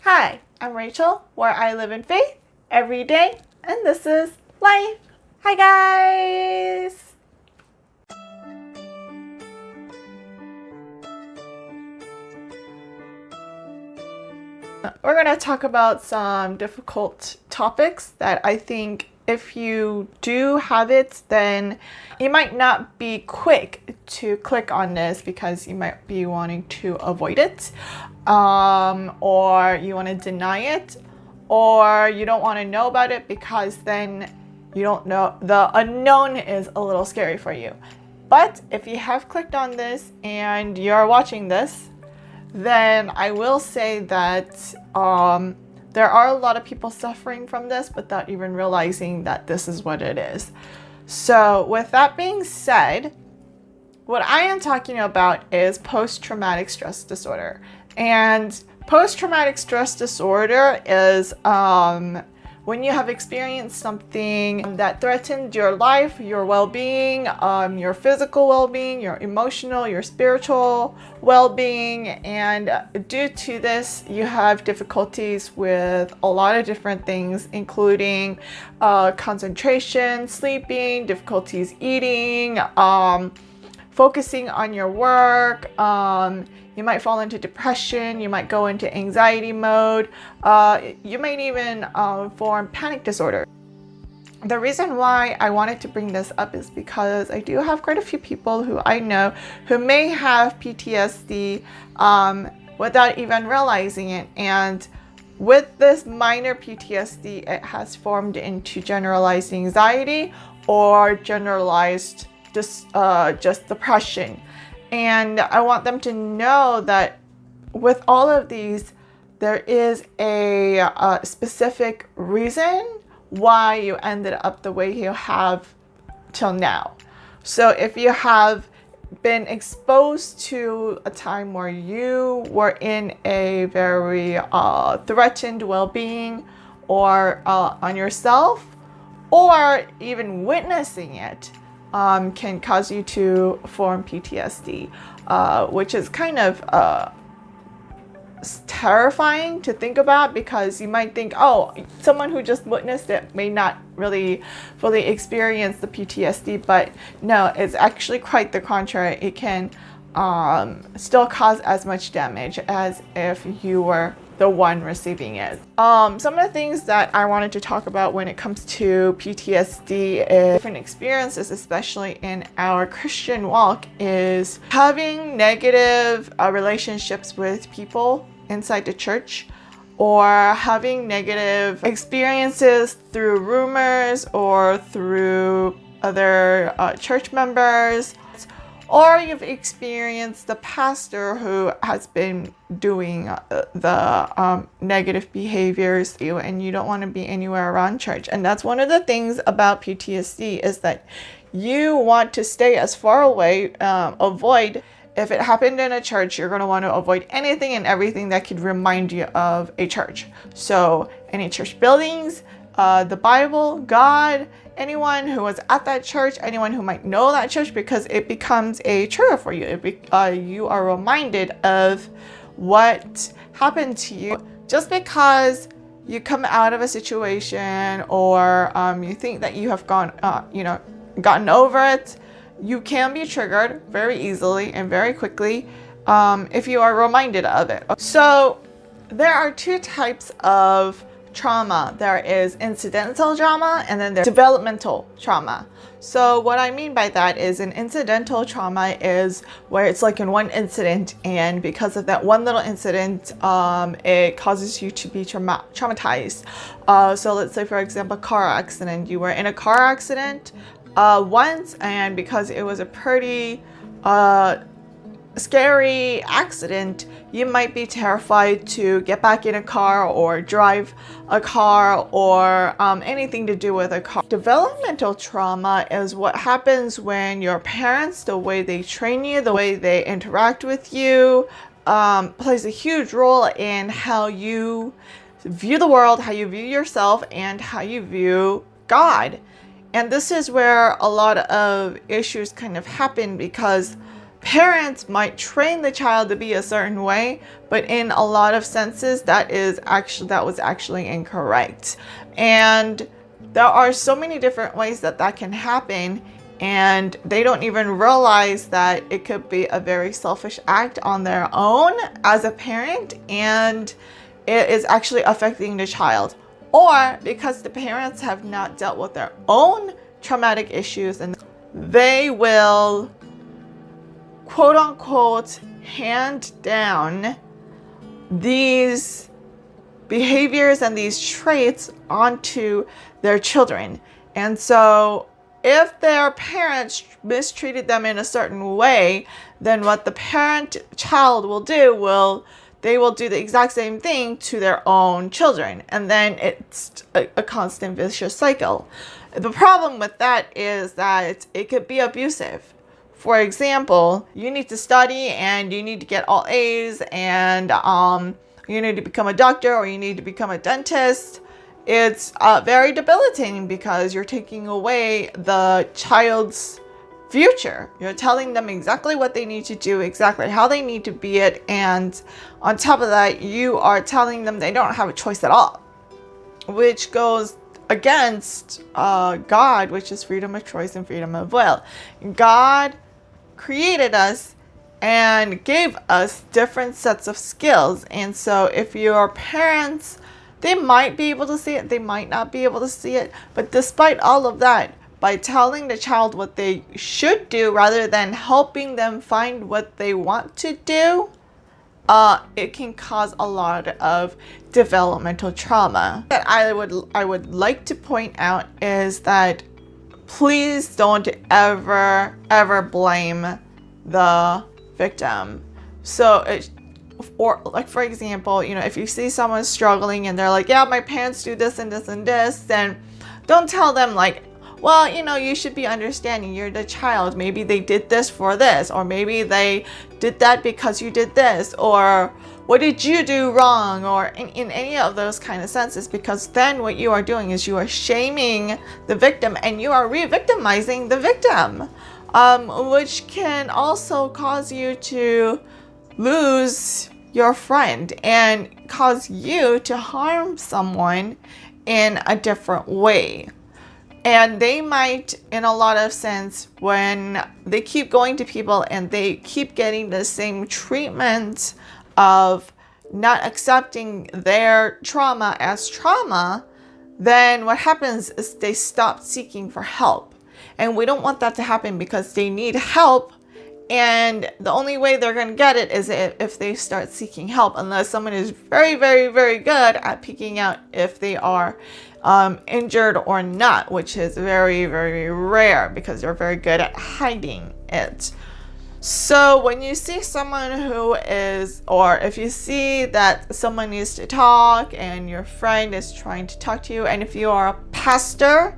Hi, I'm Rachel, where I live in faith every day, and this is life. Hi, guys! We're going to talk about some difficult topics that I think if you do have it, then you might not be quick to click on this because you might be wanting to avoid it, or you want to deny it, or you don't want to know about it because then you don't know, the unknown is a little scary for you. But if you have clicked on this and you're watching this, then I will say that there are a lot of people suffering from this without even realizing that this is what it is. So with that being said, what I am talking about is post-traumatic stress disorder. And post-traumatic stress disorder is when you have experienced something that threatened your life, your well-being, your physical well-being, your emotional, your spiritual well-being, and due to this, you have difficulties with a lot of different things, including concentration, sleeping, difficulties eating, focusing on your work. You might fall into depression, you might go into anxiety mode, you might even form panic disorder. The reason why I wanted to bring this up is because I do have quite a few people who I know who may have PTSD without even realizing it. And with this minor PTSD, it has formed into generalized anxiety or generalized just depression. And I want them to know that with all of these, there is a specific reason why you ended up the way you have till now. So if you have been exposed to a time where you were in a very threatened well-being or on yourself, or even witnessing it, can cause you to form PTSD, which is kind of terrifying to think about, because you might think, oh, someone who just witnessed it may not really fully experience the PTSD, but no, it's actually quite the contrary. It can still cause as much damage as if you were the one receiving it. Some of the things that I wanted to talk about when it comes to PTSD is different experiences, especially in our Christian walk, is having negative relationships with people inside the church, or having negative experiences through rumors or through other church members, or you've experienced the pastor who has been doing the negative behaviors and you don't want to be anywhere around church. And that's one of the things about PTSD, is that you want to stay as far away, avoid. If it happened in a church, you're going to want to avoid anything and everything that could remind you of a church. So any church buildings, the Bible, God, anyone who was at that church, anyone who might know that church, because it becomes a trigger for you. You are reminded of what happened to you. Just because you come out of a situation, or you think that you have gotten over it, you can be triggered very easily and very quickly if you are reminded of it. So there are two types of trauma. There is incidental trauma, and then there's developmental trauma. So what I mean by that is, an incidental trauma is where it's like in one incident, and because of that one little incident, it causes you to be traumatized. So let's say, for example, car accident. You were in a car accident once, and because it was a pretty scary accident, you might be terrified to get back in a car or drive a car or anything to do with a car. Developmental trauma is what happens when your parents, the way they train you, the way they interact with you, plays a huge role in how you view the world, how you view yourself, and how you view God. And this is where a lot of issues kind of happen, because parents might train the child to be a certain way, but in a lot of senses that was actually incorrect. And there are so many different ways that can happen, and they don't even realize that it could be a very selfish act on their own as a parent, and it is actually affecting the child. Or because the parents have not dealt with their own traumatic issues, and they will quote unquote hand down these behaviors and these traits onto their children. And so if their parents mistreated them in a certain way, then what the parent child will do they will do the exact same thing to their own children. And then it's a constant vicious cycle. The problem with that is that it could be abusive. For example, you need to study and you need to get all A's, and you need to become a doctor or you need to become a dentist. It's very debilitating because you're taking away the child's future. You're telling them exactly what they need to do, exactly how they need to be it, and on top of that, you are telling them they don't have a choice at all, which goes against God, which is freedom of choice and freedom of will. God created us and gave us different sets of skills, and so if your parents, they might be able to see it, they might not be able to see it, but despite all of that, by telling the child what they should do rather than helping them find what they want to do, it can cause a lot of developmental trauma. That I would like to point out is that please don't ever blame the victim. So or like, for example, if you see someone struggling and they're like, yeah, my parents do this and this and this, then don't tell them like, well, you should be understanding, you're the child. Maybe they did this for this, or maybe they did that because you did this, or what did you do wrong, or in any of those kind of senses, because then what you are doing is you are shaming the victim and you are re-victimizing the victim, which can also cause you to lose your friend and cause you to harm someone in a different way. And they might, in a lot of sense, when they keep going to people and they keep getting the same treatment of not accepting their trauma as trauma, then what happens is they stop seeking for help. And we don't want that to happen because they need help. And the only way they're going to get it is if they start seeking help, unless someone is very, very, very good at picking out if they are injured or not, which is very, very rare because they're very good at hiding it. So when you see someone who is, or if you see that someone needs to talk and your friend is trying to talk to you, and if you are a pastor,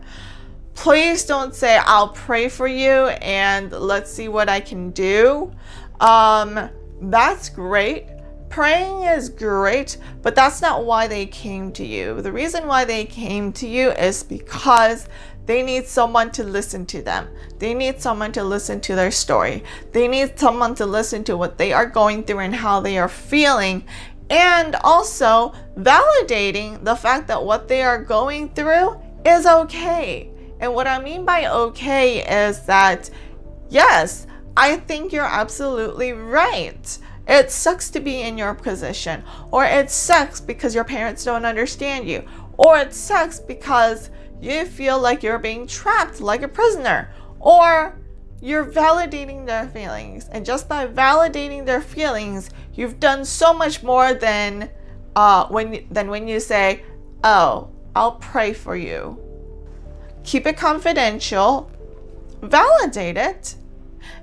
please don't say, I'll pray for you and let's see what I can do. That's great. Praying is great, but that's not why they came to you. The reason why they came to you is because they need someone to listen to them. They need someone to listen to their story. They need someone to listen to what they are going through and how they are feeling, and also validating the fact that what they are going through is okay. And what I mean by okay is that, yes, I think you're absolutely right. It sucks to be in your position, or it sucks because your parents don't understand you, or it sucks because you feel like you're being trapped like a prisoner, or you're validating their feelings. And just by validating their feelings, you've done so much more than when you say, oh, I'll pray for you. Keep it confidential, validate it,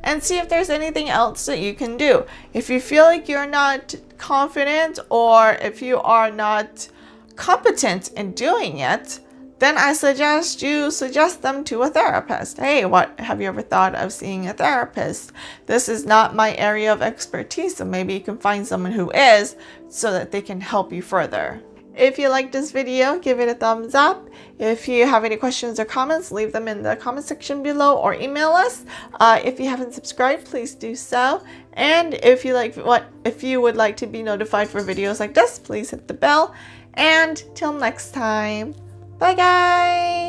and see if there's anything else that you can do. If you feel like you're not confident, or if you are not competent in doing it, then I suggest you suggest them to a therapist. Hey, have you ever thought of seeing a therapist? This is not my area of expertise, so maybe you can find someone who is, so that they can help you further. If you liked this video, give it a thumbs up. If you have any questions or comments, leave them in the comment section below or email us. If you haven't subscribed, please do so. And if you would like to be notified for videos like this, please hit the bell. And till next time, bye guys!